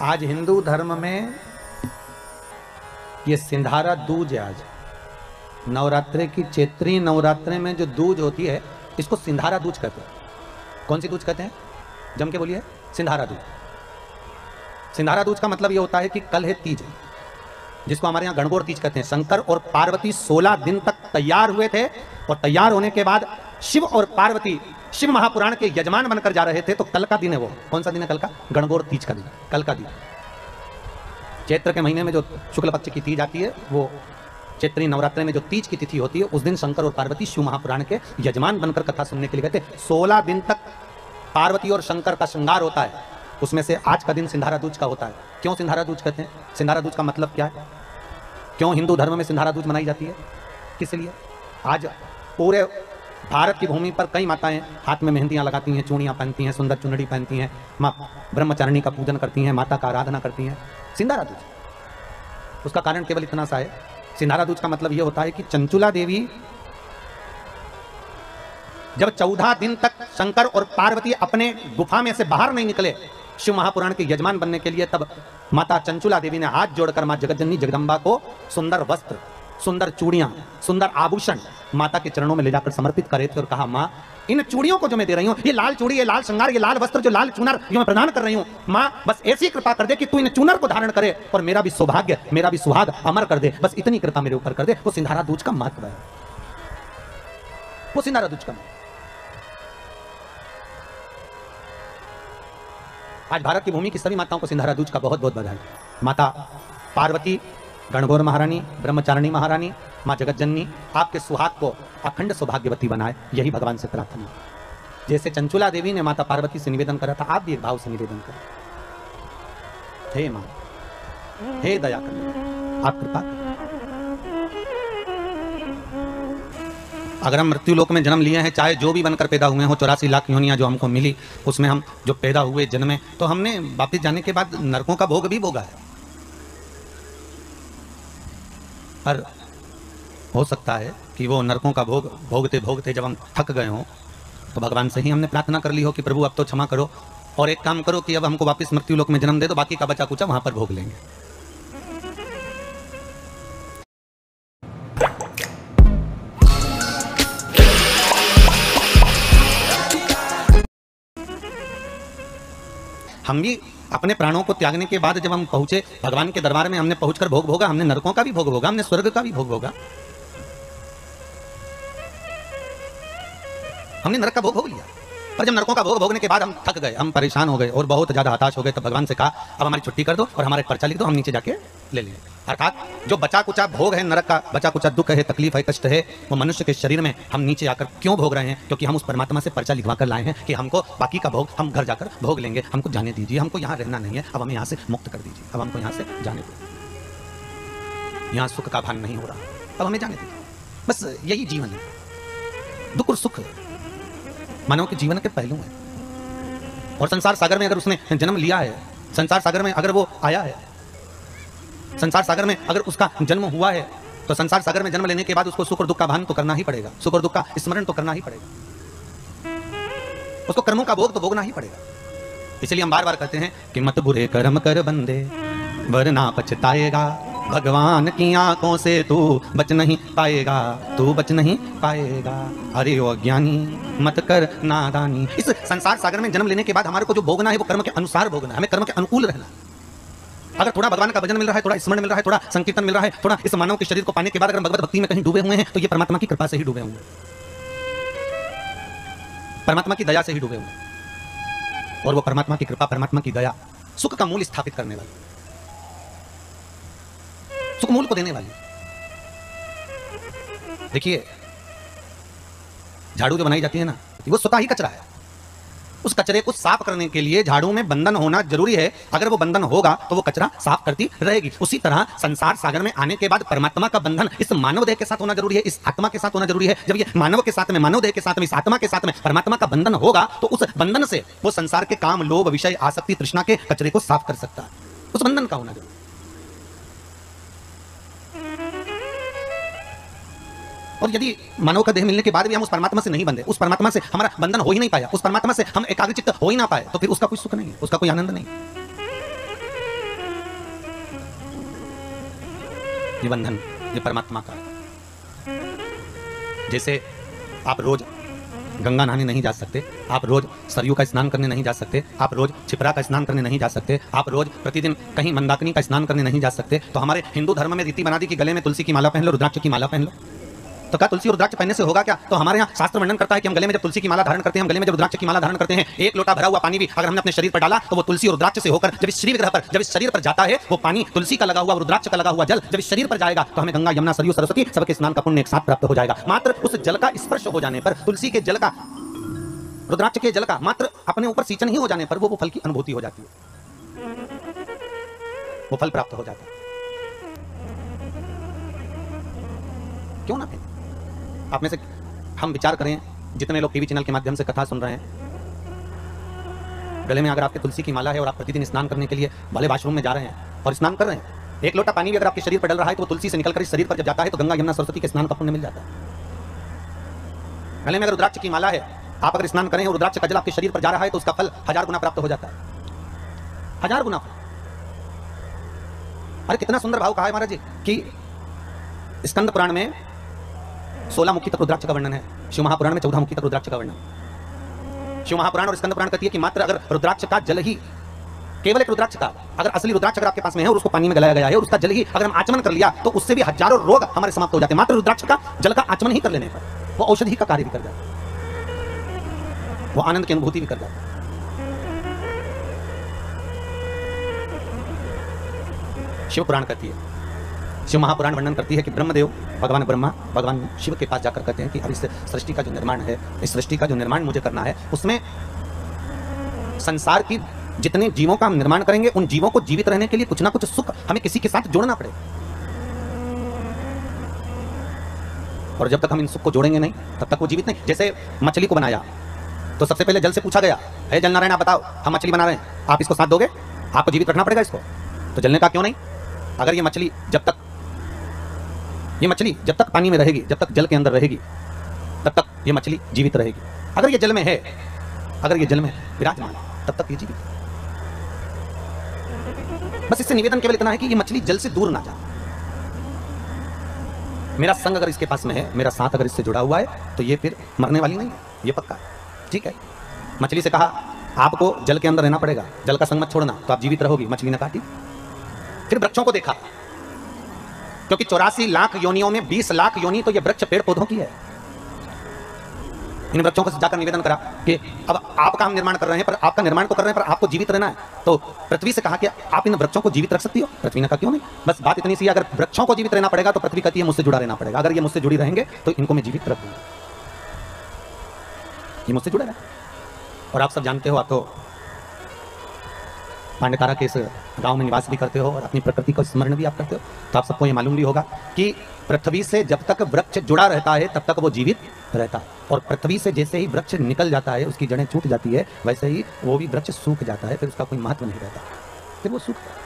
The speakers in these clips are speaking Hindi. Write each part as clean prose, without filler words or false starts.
आज हिंदू धर्म में ये सिंधारा दूज है। आज नवरात्रे की चैत्री नवरात्रे में जो दूज होती है इसको सिंधारा दूज कहते हैं। कौन सी दूज कहते हैं? जम के बोलिए। सिंधारा दूज। सिंधारा दूज का मतलब ये होता है कि कल है तीज, जिसको हमारे यहाँ गणगौर तीज कहते हैं। शंकर और पार्वती 16 दिन तक तैयार हुए थे और तैयार होने के बाद शिव और पार्वती शिव महापुराण के यजमान बनकर जा रहे थे। तो कल का दिन है वो। कौन सा दिन है कल का? गणगौर तीज का दिन, कल का दिन। चैत्र के महीने में जो शुक्ल पक्ष की तीज आती है, वो चैत्री नवरात्रि में जो तीज की तिथि होती है, उस दिन शंकर और पार्वती शिव महापुराण के यजमान बनकर कथा सुनने के लिए गए थे। 16 दिन तक पार्वती और शंकर का श्रृंगार होता है। उसमें से आज का दिन सिंधारा दूज का होता है। क्यों सिंधारा दूज कहते हैं? सिंधारा दूज का मतलब क्या है? क्यों हिंदू धर्म में सिंधारा दूज मनाई जाती है? किस लिए? आज पूरे भारत की भूमि पर कई माताएं हाथ में मेहंदियां लगाती हैं, चूड़ियां पहनती हैं, सुंदर चुनरी पहनती हैं, माँ ब्रह्मचारिणी का पूजन करती हैं, माता का आराधना करती हैं। सिंधारा दूज, उसका कारण केवल इतना सा है। सिंधारा दूज का मतलब यह होता है कि चंचुला देवी जब 14 दिन तक शंकर और पार्वती अपने गुफा में से बाहर नहीं निकले शिव महापुराण के यजमान बनने के लिए, तब माता चंचुला देवी ने हाथ जोड़कर मां जगतजननी जगदंबा को सुंदर वस्त्र, सुंदर चूड़ियां, सुंदर आभूषण माता के चरणों में ले जाकर समर्पित करे थे और कहा, मां इन चूड़ियों को जो मैं दे रही हूं, ये लाल चूड़ी, ये लाल श्रृंगार, ये लाल वस्त्र, जो लाल चूनर जो मैं प्रदान कर रही हूं, मां बस ऐसी कृपा कर दे कि तू इन चूनर को धारण करे और मेरा भी सौभाग्य, मेरा भी सुहाग अमर कर दे। बस इतनी कृपा मेरे ऊपर कर दे। वो सिंधारा दूज का महत्व है। वो सिंधारा दूज का। आज भारत की भूमि की सभी माताओं को सिंधारा दूज का बहुत बहुत बधाई। माता पार्वती, गणगौर महारानी, ब्रह्मचारिणी महारानी, माँ जगतजननी आपके सुहाग को अखंड सौभाग्यवती बनाए, यही भगवान से प्रार्थना। जैसे चंचुला देवी ने माता पार्वती से निवेदन करा था, आप भी एक भाव से निवेदन करें। हे मां, हे दया कर, आप कृपा। अगर हम मृत्यु लोक में जन्म लिए हैं, चाहे जो भी बनकर पैदा हुए हो, 84 लाख योनियां जो हमको मिली, उसमें हम जो पैदा हुए जन्मे, तो हमने वापिस जाने के बाद नरकों का भोग भी भोगा है। पर हो सकता है कि वो नरकों का भोग भोगते भोगते जब हम थक गए हों, तो भगवान से ही हमने प्रार्थना कर ली हो कि प्रभु अब तो क्षमा करो और एक काम करो कि अब हमको वापस मृत्यु लोक में जन्म दे दो, बाकी का बचा कुचा वहां पर भोग लेंगे। हम भी अपने प्राणों को त्यागने के बाद जब हम पहुंचे भगवान के दरबार में, हमने पहुंचकर भोग भोगा। हमने नरकों का भी भोग भोगा, हमने स्वर्ग का भी भोग भोगा, हमने नरक का भोग भोग लिया। पर जब नरकों का भोग भोगने के बाद हम थक गए, हम परेशान हो गए और बहुत ज्यादा हताश हो गए, तब भगवान से कहा, अब हमारी छुट्टी कर दो और हमारा एक पर्चा लिख दो, हम नीचे जाके ले लेंगे। अर्थात जो बचा कुचा भोग है, नरक का बचा कुचा दुख है, तकलीफ है, कष्ट है, वो मनुष्य के शरीर में हम नीचे आकर क्यों भोग रहे हैं? क्योंकि हम उस परमात्मा से पर्चा लिखवा कर लाए हैं कि हमको बाकी का भोग हम घर जाकर भोग लेंगे, हमको जाने दीजिए, हमको यहाँ रहना नहीं है, अब हमें यहाँ से मुक्त कर दीजिए, अब हमको यहाँ से जाने दीजिए, यहाँ सुख का भान नहीं हो रहा, अब हमें जाने दीजिए। बस यही जीवन है। दुख और सुख मानव के जीवन के पहलू हैं। और संसार सागर में अगर उसने जन्म लिया है, संसार सागर में अगर वो आया है, संसार सागर में अगर उसका जन्म हुआ है, तो संसार सागर में जन्म लेने के बाद उसको सुख और दुख का भान तो करना ही पड़ेगा, सुख और दुख का स्मरण तो करना ही पड़ेगा, उसको कर्मों का भोग तो भोगना ही पड़ेगा। इसलिए हम बार बार कहते हैं कि मत बुरे कर्म कर बंदे वरना पछताएगा, भगवान की आंखों से तू बच नहीं पाएगा, तू बच नहीं पाएगा। अरे ओ अज्ञानी मत कर नादानी। इस संसार सागर में जन्म लेने के बाद हमारे को जो भोगना है वो कर्म के अनुसार भोगना है, हमें कर्म के अनुकूल रहना। अगर थोड़ा भगवान का भजन मिल रहा है, थोड़ा स्मरण मिल रहा है, थोड़ा संकीर्तन मिल रहा है, थोड़ा इस मानव के शरीर को पाने के बाद अगर भगवत भक्ति में कहीं डूबे हुए हैं, तो ये परमात्मा की कृपा से ही डूबे हुए, परमात्मा की दया से ही डूबे हुए। और वो परमात्मा की कृपा, परमात्मा की दया सुख का मूल स्थापित करने वाली, सुख मूल को देने वाली। देखिए, झाड़ू जो बनाई जाती है ना, वो स्वतः ही कचरा है। उस कचरे को साफ करने के लिए झाड़ू में बंधन होना जरूरी है। अगर वो बंधन होगा तो वो कचरा साफ करती रहेगी। उसी तरह संसार सागर में आने के बाद परमात्मा का बंधन इस मानव देह के साथ होना जरूरी है, इस आत्मा के साथ होना जरूरी है। जब ये मानव के साथ में, मानव देह के साथ में, इस आत्मा के साथ में परमात्मा का बंधन होगा, तो उस बंधन से वो संसार के काम, लोभ, विषय, आसक्ति, तृष्णा के कचरे को साफ कर सकता है। उस बंधन का होना जरूरी। और यदि मानव का देह मिलने के बाद भी हम उस परमात्मा से नहीं बंधे, उस परमात्मा से हमारा बंधन हो ही नहीं पाया, उस परमात्मा से हम एकाग्रचित्त हो ही ना पाए, तो फिर उसका कोई सुख नहीं है, उसका कोई आनंद नहीं। ये बंधन, ये परमात्मा का। जैसे आप रोज गंगा नहाने नहीं जा सकते, आप रोज सरयू का स्नान करने नहीं जा सकते, आप रोज छिपरा का स्नान करने नहीं जा सकते, आप रोज प्रतिदिन कहीं मंदाकिनी का स्नान करने नहीं जा सकते, तो हमारे हिंदू धर्म में रीति बना दी कि गले में तुलसी की माला पहन लो, रुद्राक्ष की माला पहन लो। तो क्या तुलसी और रुद्राक्ष पहनने से होगा क्या? तो हमारे यहाँ शास्त्र वर्णन करता है कि हम गले में जब तुलसी की माला धारण करते हैं, हम गले में जब रुद्राक्ष की माला धारण करते हैं, एक लोटा भरा हुआ पानी भी अगर हमने अपने शरीर पर डाला तो वो तुलसी और रुद्राक्ष से होकर जब इस शरीर पर, जब इस शरीर पर जाता है, वो पानी तुलसी का लगा हुआ, रुद्राक्ष का लगा हुआ जल जब इस शरीर पर जाएगा तो हमें गंगा, यमुना, सरयू, सरस्वती सबके स्नान का पुण्य एक साथ प्राप्त हो जाएगा। मात्र उस जल का स्पर्श हो जाने पर, तुलसी के जल का, रुद्राक्ष के जल का मात्र अपने ऊपर सिंचन ही हो जाने पर वो फल की अनुभूति हो जाती है, वो फल प्राप्त हो जाता है। क्यों ना पहने? आप में से हम विचार करें, जितने लोग टीवी चैनल के माध्यम से कथा सुन रहे हैं, गले में अगर आपके तुलसी की माला है और आप प्रतिदिन स्नान करने के लिए भले वॉशरूम में जा रहे हैं और स्नान कर रहे हैं, एक लोटा पानी भी अगर आपके शरीर पर डल रहा है तो वो तुलसी से निकलकर इस शरीर पर जब जाता है तो गंगा, यमुना, सरस्वती के स्नान का पुण्य मिल जाता है। गले में अगर रुद्राक्ष की माला है, आप अगर स्नान करें और रुद्राक्ष का जल आपके शरीर पर जा रहा है तो उसका फल 1000 गुना प्राप्त हो जाता है, 1000 गुना फल। अरे कितना सुंदर भाव कहा है महाराज जी कि स्कंद पुराण में 16 मुखी तक रुद्राक्ष का वर्णन है, शिव महापुराण में 14 मुखी तक रुद्राक्ष का वर्णन। शिव महापुराण और स्कंद पुराण कहती है कि मात्र अगर रुद्राक्ष का जल ही, केवल एक रुद्राक्ष का, अगर असली रुद्राक्ष अगर आपके पास में है और उसको पानी में गलाया गया है और उसका जल ही अगर हम आचमन कर लिया तो उससे भी हजारों रोग हमारे समाप्त हो जाते हैं। मात्र रुद्राक्ष का जल का आचमन ही कर लेने पर वो औषधि का कार्य भी कर जाता है, वो आनंद की अनुभूति भी कर जाता है। शिव पुराण कहती है, शिव महापुराण वर्णन करती है कि ब्रह्मदेव, भगवान ब्रह्मा भगवान शिव के पास जाकर कहते हैं कि अब इस सृष्टि का जो निर्माण है, इस सृष्टि का जो निर्माण मुझे करना है, उसमें संसार की जितने जीवों का हम निर्माण करेंगे उन जीवों को जीवित रहने के लिए कुछ ना कुछ सुख हमें किसी के साथ जोड़ना पड़ेगा, और जब तक हम इन सुख को जोड़ेंगे नहीं तब तक वो जीवित नहीं। जैसे मछली को बनाया तो सबसे पहले जल से पूछा गया, हे जल नारायण आप बताओ, हम मछली बना रहे हैं, आप इसको साथ दोगे? आपको जीवित रखना पड़ेगा इसको। तो जलने का क्यों नहीं? अगर ये मछली जब तक पानी में रहेगी, जब तक जल के अंदर रहेगी, तब तक ये मछली जीवित रहेगी। अगर ये जल में है, अगर ये जल में विराजमान, तब तक ये जीवित। बस इससे निवेदन केवल इतना है कि ये मछली जल से दूर ना जाए। मेरा संग अगर इसके पास में है, मेरा साथ अगर इससे जुड़ा हुआ है, तो ये फिर मरने वाली नहीं है, ये पक्का है। ठीक है, मछली से कहा आपको जल के अंदर रहना पड़ेगा, जल का संग मत छोड़ना, तो आप जीवित रहोगी। मछली ने काटी। फिर वृक्षों को देखा, क्योंकि 84 लाख योनियों में 20 लाख योनि तो ये वृक्ष पेड़ पौधों की है। इन वृक्षों को जाकर निवेदन करा कि अब आपका हम निर्माण कर रहे हैं, पर आपका निर्माण तो कर रहे हैं, पर आपको जीवित रहना है। तो पृथ्वी से कहा कि आप इन वृक्षों को जीवित रख सकती हो? पृथ्वी ने कहा क्यों नहीं। बस बात इतनी सी, अगर वृक्षों को जीवित रहना पड़ेगा तो पृथ्वी कहती है मुझसे जुड़ा रहना पड़ेगा। अगर ये मुझसे जुड़ी रहेंगे तो इनको मैं जीवित रख दूंगा, ये मुझसे जुड़ा रहा। और आप सब जानते हो, आप तो पांडेतारा के इस गांव में निवास भी करते हो और अपनी प्रकृति का स्मरण भी आप करते हो, तो आप सबको ये मालूम भी होगा कि पृथ्वी से जब तक वृक्ष जुड़ा रहता है तब तक वो जीवित रहता है, और पृथ्वी से जैसे ही वृक्ष निकल जाता है, उसकी जड़ें छूट जाती है, वैसे ही वो भी वृक्ष सूख जाता है, फिर उसका कोई महत्व नहीं रहता, फिर वो सूख जाता है,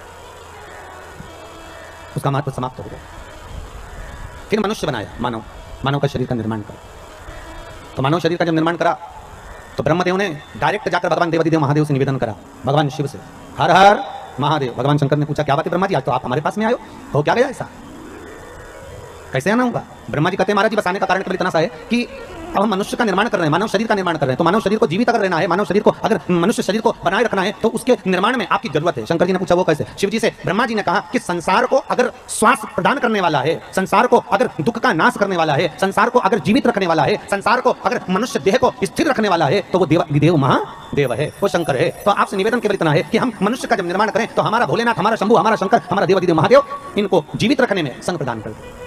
उसका महत्व समाप्त हो गया। फिर मनुष्य बनाया, मानव का शरीर का निर्माण करा। तो मानव शरीर का जब निर्माण करा तो ब्रह्मदेव ने डायरेक्ट जाकर भगवान देवादिदेव महादेव से निवेदन करा, भगवान शिव से, हर हर महादेव। भगवान शंकर ने पूछा क्या बात है ब्रह्मा जी, आज तो आप हमारे पास में आए हो क्या गया ऐसा, कैसे आना होगा? ब्रह्मा जी कहते हैं महाराज जी बस आने का कारण केवल इतना सा है कि अब हम मनुष्य का निर्माण कर रहे हैं, मानव शरीर का निर्माण कर रहे हैं, तो मानव शरीर को जीवित अगर रहना है, मानव शरीर को अगर मनुष्य शरीर को बनाए रखना है, तो उसके निर्माण में आपकी जरूरत है। शंकर जी ने पूछा वो कैसे? शिव जी से ब्रह्मा जी ने कहा कि संसार को अगर श्वास प्रदान करने वाला है, संसार को अगर दुख का नाश करने वाला है, संसार को अगर जीवित रखने वाला है, संसार को अगर मनुष्य देह को स्थिर रखने वाला है, तो वो देव महादेव है, वो शंकर है। तो आपसे निवेदन केवल इतना है कि हम मनुष्य का जब निर्माण करें तो हमारा भोलेनाथ, हमारा शंभू, हमारा शंकर, हमारा देवादिदेव महादेव इनको जीवित रखने में संग प्रदान करते हैं।